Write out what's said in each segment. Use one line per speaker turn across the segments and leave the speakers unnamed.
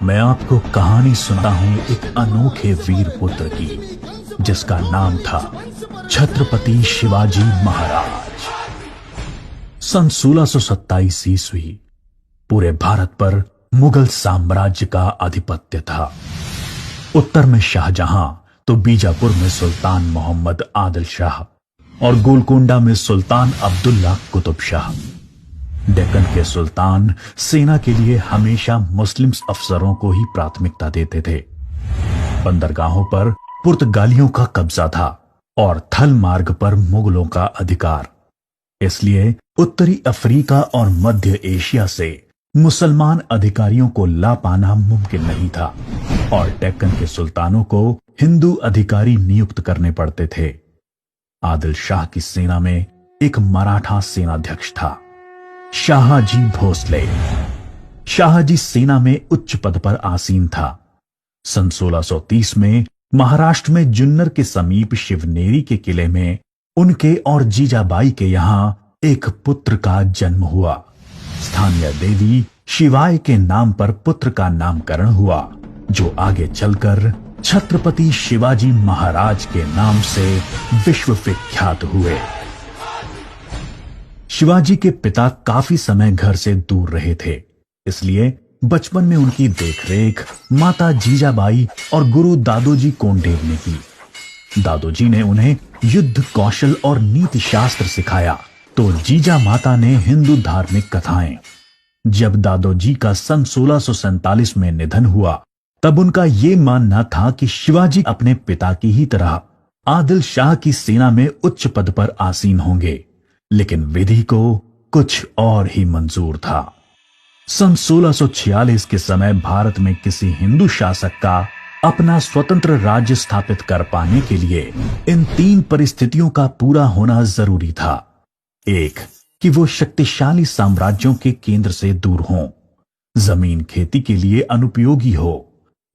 मैं आपको कहानी सुनाता हूं एक अनोखे वीर पुत्र की, जिसका नाम था छत्रपति शिवाजी महाराज। सन 1627 ईस्वी पूरे भारत पर मुगल साम्राज्य का आधिपत्य था। उत्तर में शाहजहां तो बीजापुर में सुल्तान मोहम्मद आदिल शाह और गोलकोंडा में सुल्तान अब्दुल्ला कुतुब शाह। डेक्कन के सुल्तान सेना के लिए हमेशा मुस्लिम अफसरों को ही प्राथमिकता देते थे। बंदरगाहों पर पुर्तगालियों का कब्जा था और थल मार्ग पर मुगलों का अधिकार। इसलिए उत्तरी अफ्रीका और मध्य एशिया से मुसलमान अधिकारियों को ला पाना मुमकिन नहीं था और डेक्कन के सुल्तानों को हिंदू अधिकारी नियुक्त करने पड़ते थे। आदिल शाह की सेना में एक मराठा सेनाध्यक्ष था, शाहजी भोसले। शाहजी सेना में उच्च पद पर आसीन था। सन 1630 में महाराष्ट्र में जुन्नर के समीप शिवनेरी के किले में उनके और जीजाबाई के यहां एक पुत्र का जन्म हुआ। स्थानीय देवी शिवाय के नाम पर पुत्र का नामकरण हुआ, जो आगे चलकर छत्रपति शिवाजी महाराज के नाम से विश्व विख्यात हुए। शिवाजी के पिता काफी समय घर से दूर रहे थे, इसलिए बचपन में उनकी देखरेख माता जीजाबाई और गुरु दादोजी कोंडेव ने की। दादोजी ने उन्हें युद्ध कौशल और नीति शास्त्र सिखाया, तो जीजा माता ने हिंदू धार्मिक कथाएं। जब दादोजी का सन 1647 में निधन हुआ, तब उनका यह मानना था कि शिवाजी अपने पिता की ही तरह आदिल शाह की सेना में उच्च पद पर आसीन होंगे, लेकिन विधि को कुछ और ही मंजूर था। सन 1646 के समय भारत में किसी हिंदू शासक का अपना स्वतंत्र राज्य स्थापित कर पाने के लिए इन तीन परिस्थितियों का पूरा होना जरूरी था। एक, कि वो शक्तिशाली साम्राज्यों के केंद्र से दूर हों, जमीन खेती के लिए अनुपयोगी हो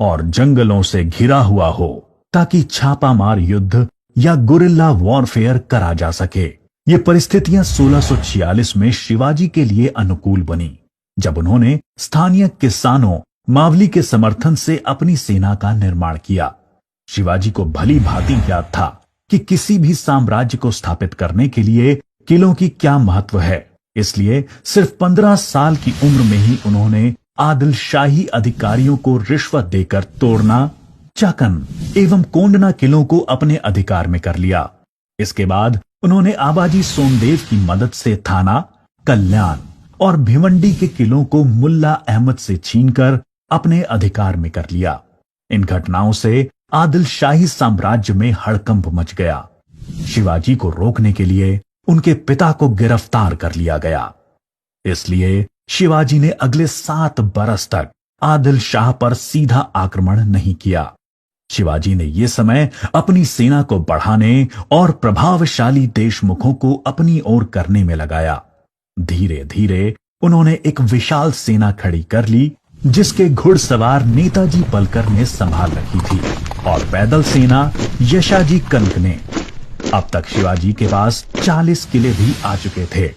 और जंगलों से घिरा हुआ हो, ताकि छापामार युद्ध या गुरिल्ला वॉरफेयर करा जा सके। ये परिस्थितियां 1646 में शिवाजी के लिए अनुकूल बनी, जब उन्होंने स्थानीय किसानों मावली के समर्थन से अपनी सेना का निर्माण किया। शिवाजी को भली भांति याद था कि किसी भी साम्राज्य को स्थापित करने के लिए किलों की क्या महत्व है, इसलिए सिर्फ 15 साल की उम्र में ही उन्होंने आदिल शाही अधिकारियों को रिश्वत देकर तोड़ना, चाकन एवं कोंडना किलों को अपने अधिकार में कर लिया। इसके बाद उन्होंने आबाजी सोमदेव की मदद से थाना, कल्याण और भिवंडी के किलों को मुल्ला अहमद से छीनकर अपने अधिकार में कर लिया। इन घटनाओं से आदिल शाही साम्राज्य में हड़कंप मच गया। शिवाजी को रोकने के लिए उनके पिता को गिरफ्तार कर लिया गया। इसलिए शिवाजी ने अगले 7 बरस तक आदिल शाह पर सीधा आक्रमण नहीं किया। शिवाजी ने यह समय अपनी सेना को बढ़ाने और प्रभावशाली देशमुखों को अपनी ओर करने में लगाया। धीरे धीरे उन्होंने एक विशाल सेना खड़ी कर ली, जिसके घुड़सवार नेताजी पलकर ने संभाल रखी थी और पैदल सेना यशाजी कनक ने। अब तक शिवाजी के पास 40 किले भी आ चुके थे।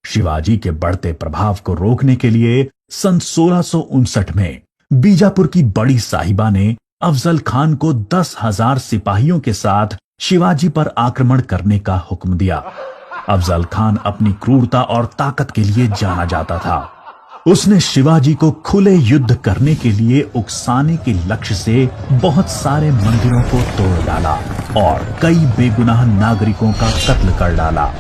शिवाजी के बढ़ते प्रभाव को रोकने के लिए सन 1659 में बीजापुर की बड़ी साहिबा ने अफजल खान को 10,000 सिपाहियों के साथ शिवाजी पर आक्रमण करने का हुक्म दिया। अफजल खान अपनी क्रूरता और ताकत के लिए जाना जाता था। उसने शिवाजी को खुले युद्ध करने के लिए उकसाने के लक्ष्य से बहुत सारे मंदिरों को तोड़ डाला और कई बेगुनाह नागरिकों का कत्ल कर डाला।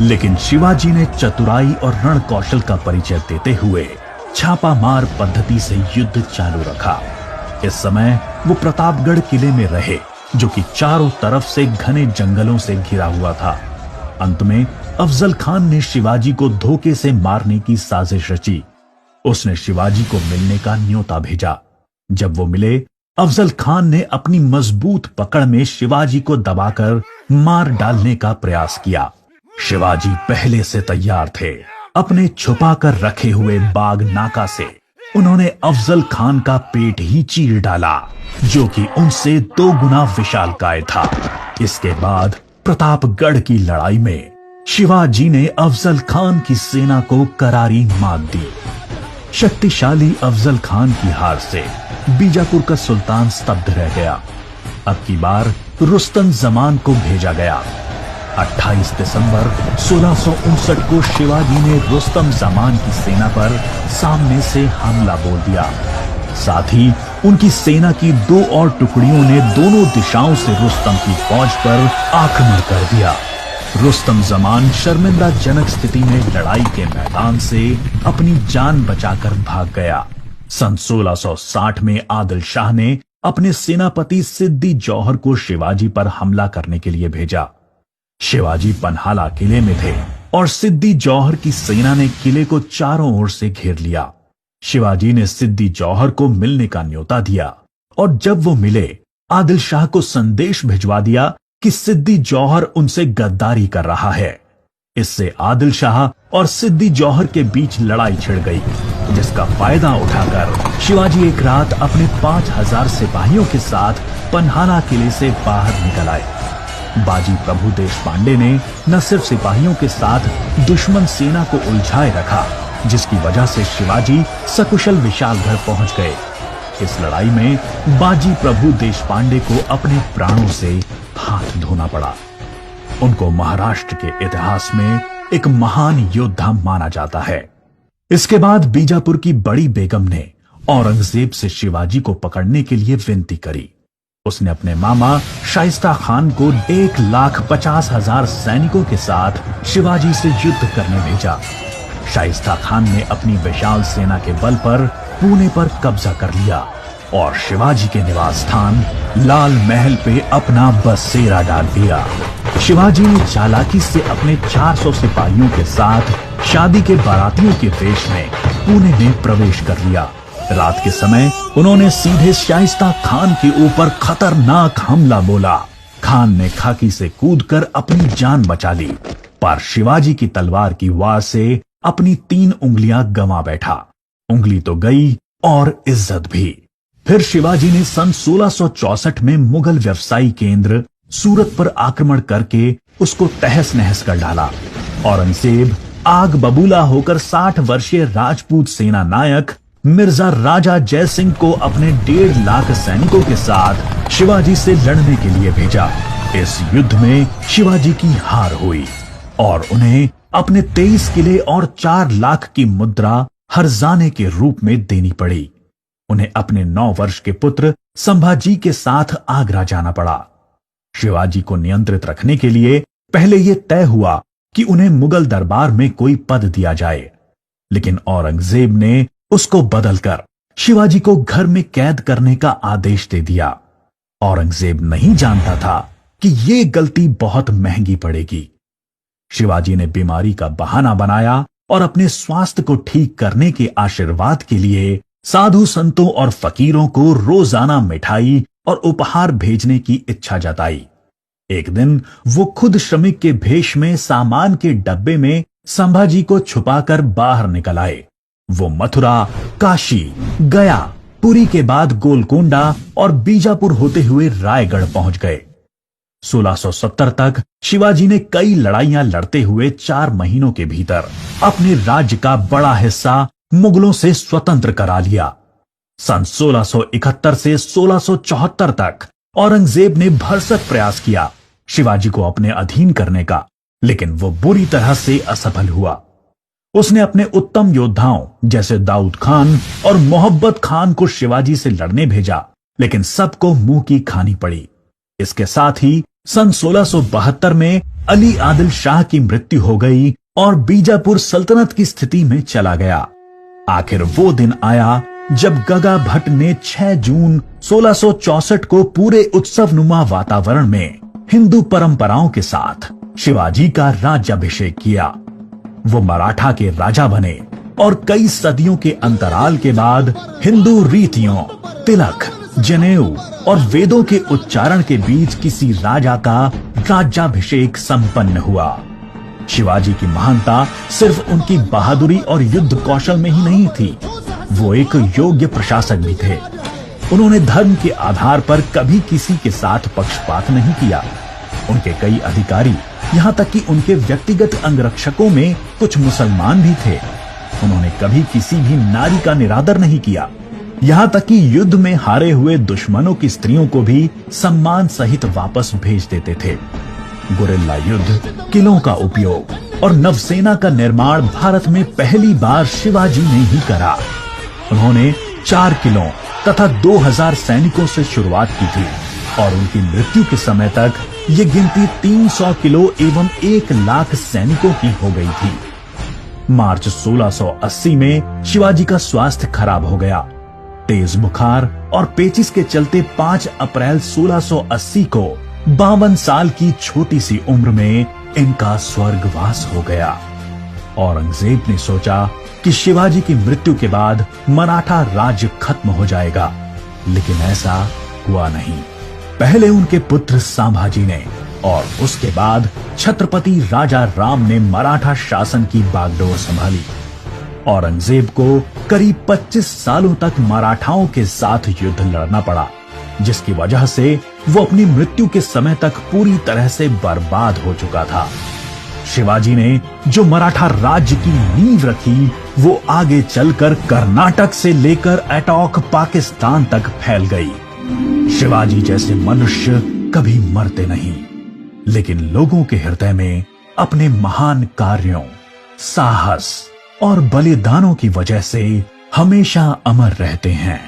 लेकिन शिवाजी ने चतुराई और रण कौशल का परिचय देते हुए छापामार पद्धति से युद्ध चालू रखा। इस समय वो प्रतापगढ़ किले में रहे, जो कि चारों तरफ से घने जंगलों से घिरा हुआ था। अंत में अफजल खान ने शिवाजी को धोखे से मारने की साजिश रची। उसने शिवाजी को मिलने का न्योता भेजा। जब वो मिले, अफजल खान ने अपनी मजबूत पकड़ में शिवाजी को दबाकर मार डालने का प्रयास किया। शिवाजी पहले से तैयार थे। अपने छुपाकर रखे हुए बाग नाका से उन्होंने अफजल खान का पेट ही चीर डाला, जो कि उनसे 2 गुना विशालकाय था। इसके बाद प्रतापगढ़ की लड़ाई में शिवाजी ने अफजल खान की सेना को करारी मात दी। शक्तिशाली अफजल खान की हार से बीजापुर का सुल्तान स्तब्ध रह गया। अब की बार रुस्तम जमान को भेजा गया। 28 दिसंबर 1659 को शिवाजी ने रुस्तम जमान की सेना पर सामने से हमला बोल दिया। साथ ही उनकी सेना की 2 और टुकड़ियों ने दोनों दिशाओं से रुस्तम की फौज पर आक्रमण कर दिया। रुस्तम जमान शर्मिंदाजनक स्थिति में लड़ाई के मैदान से अपनी जान बचाकर भाग गया। सन 1660 में आदिल शाह ने अपने सेनापति सिद्दी जौहर को शिवाजी पर हमला करने के लिए भेजा। शिवाजी पन्हाला किले में थे और सिद्दी जौहर की सेना ने किले को चारों ओर से घेर लिया। शिवाजी ने सिद्दी जौहर को मिलने का न्योता दिया और जब वो मिले, आदिल शाह को संदेश भिजवा दिया कि सिद्दी जौहर उनसे गद्दारी कर रहा है। इससे आदिल शाह और सिद्दी जौहर के बीच लड़ाई छिड़ गई, जिसका फायदा उठाकर शिवाजी एक रात अपने 5000 सिपाहियों के साथ पन्हाला किले से बाहर निकल आए। बाजी प्रभु देशपांडे ने न सिर्फ सिपाहियों के साथ दुश्मन सेना को उलझाए रखा, जिसकी वजह से शिवाजी सकुशल विशालगढ़ पहुंच गए। इस लड़ाई में बाजी प्रभु देशपांडे को अपने प्राणों से हाथ धोना पड़ा। उनको महाराष्ट्र के इतिहास में एक महान योद्धा माना जाता है। इसके बाद बीजापुर की बड़ी बेगम ने औरंगजेब से शिवाजी को पकड़ने के लिए विनती करी। उसने अपने मामा शाइस्ता खान को 1,50,000 सैनिकों के साथ शिवाजी से युद्ध करने भेजा। शाइस्ता खान ने अपनी विशाल सेना के बल पर पुणे पर कब्जा कर लिया और शिवाजी के निवास स्थान लाल महल पे अपना बसेरा डाल दिया। शिवाजी ने चालाकी से अपने 400 सिपाहियों के साथ शादी के बारातियों के वेश में पुणे में प्रवेश कर लिया। रात के समय उन्होंने सीधे शाइस्ता खान के ऊपर खतरनाक हमला बोला। खान ने खाकी से कूदकर अपनी जान बचा ली, पर शिवाजी की तलवार की वार से अपनी 3 उंगलियां गंवा बैठा। उंगली तो गई और इज्जत भी। फिर शिवाजी ने सन 1664 में मुगल व्यवसायी केंद्र सूरत पर आक्रमण करके उसको तहस नहस कर डाला। औरंगजेब आग बबूला होकर 60 वर्षीय राजपूत सेना नायक मिर्जा राजा जय सिंह को अपने 1.5 लाख सैनिकों के साथ शिवाजी से लड़ने के लिए भेजा। इस युद्ध में शिवाजी की हार हुई और उन्हें अपने 23 किले और 4 लाख की मुद्रा हर्जाने के रूप में देनी पड़ी। उन्हें अपने 9 वर्ष के पुत्र संभाजी के साथ आगरा जाना पड़ा। शिवाजी को नियंत्रित रखने के लिए पहले यह तय हुआ कि उन्हें मुगल दरबार में कोई पद दिया जाए, लेकिन औरंगजेब ने उसको बदलकर शिवाजी को घर में कैद करने का आदेश दे दिया। औरंगजेब नहीं जानता था कि यह गलती बहुत महंगी पड़ेगी। शिवाजी ने बीमारी का बहाना बनाया और अपने स्वास्थ्य को ठीक करने के आशीर्वाद के लिए साधु संतों और फकीरों को रोजाना मिठाई और उपहार भेजने की इच्छा जताई। एक दिन वो खुद श्रमिक के भेष में सामान के डब्बे में संभाजी को छुपाकर बाहर निकल आए। वो मथुरा, काशी, गया, पुरी के बाद गोलकोंडा और बीजापुर होते हुए रायगढ़ पहुंच गए। 1670 तक शिवाजी ने कई लड़ाइयां लड़ते हुए 4 महीनों के भीतर अपने राज्य का बड़ा हिस्सा मुगलों से स्वतंत्र करा लिया। सन 1671 से 1674 तक औरंगजेब ने भरसक प्रयास किया शिवाजी को अपने अधीन करने का, लेकिन वो बुरी तरह से असफल हुआ। उसने अपने उत्तम योद्धाओं जैसे दाऊद खान और मोहब्बत खान को शिवाजी से लड़ने भेजा, लेकिन सबको मुंह की खानी पड़ी। इसके साथ ही सन 1672 में अली आदिल शाह की मृत्यु हो गई और बीजापुर सल्तनत की स्थिति में चला गया। आखिर वो दिन आया जब गगा भट्ट ने 6 जून 1664 को पूरे उत्सवनुमा वातावरण में हिंदू परंपराओं के साथ शिवाजी का राज्याभिषेक किया। वो मराठा के राजा बने और कई सदियों के अंतराल के बाद हिंदू रीतियों, तिलक, जनेऊ और वेदों के उच्चारण के बीच किसी राजा का राज्याभिषेक संपन्न हुआ। शिवाजी की महानता सिर्फ उनकी बहादुरी और युद्ध कौशल में ही नहीं थी, वो एक योग्य प्रशासक भी थे। उन्होंने धर्म के आधार पर कभी किसी के साथ पक्षपात नहीं किया। उनके कई अधिकारी, यहां तक कि उनके व्यक्तिगत अंगरक्षकों में कुछ मुसलमान भी थे। उन्होंने कभी किसी भी नारी का निरादर नहीं किया। यहाँ तक कि युद्ध में हारे हुए दुश्मनों की स्त्रियों को भी सम्मान सहित वापस भेज देते थे। गुरिल्ला युद्ध, किलों का उपयोग और नवसेना का निर्माण भारत में पहली बार शिवाजी ने ही करा। उन्होंने 4 किलों तथा 2000 सैनिकों से शुरुआत की थी और उनकी मृत्यु के समय तक ये गिनती 300 किलो एवं 1 लाख सैनिकों की हो गई थी। मार्च 1680 में शिवाजी का स्वास्थ्य खराब हो गया। तेज बुखार और पेचिस के चलते 5 अप्रैल 1680 को 52 साल की छोटी सी उम्र में इनका स्वर्गवास हो गया। औरंगजेब ने सोचा कि शिवाजी की मृत्यु के बाद मराठा राज्य खत्म हो जाएगा, लेकिन ऐसा हुआ नहीं। पहले उनके पुत्र संभाजी ने और उसके बाद छत्रपति राजा राम ने मराठा शासन की बागडोर संभाली। औरंगजेब को करीब 25 सालों तक मराठाओं के साथ युद्ध लड़ना पड़ा, जिसकी वजह से वो अपनी मृत्यु के समय तक पूरी तरह से बर्बाद हो चुका था। शिवाजी ने जो मराठा राज्य की नींव रखी, वो आगे चलकर कर्नाटक से लेकर अटॉक पाकिस्तान तक फैल गई। शिवाजी जैसे मनुष्य कभी मरते नहीं, लेकिन लोगों के हृदय में अपने महान कार्यों, साहस और बलिदानों की वजह से हमेशा अमर रहते हैं।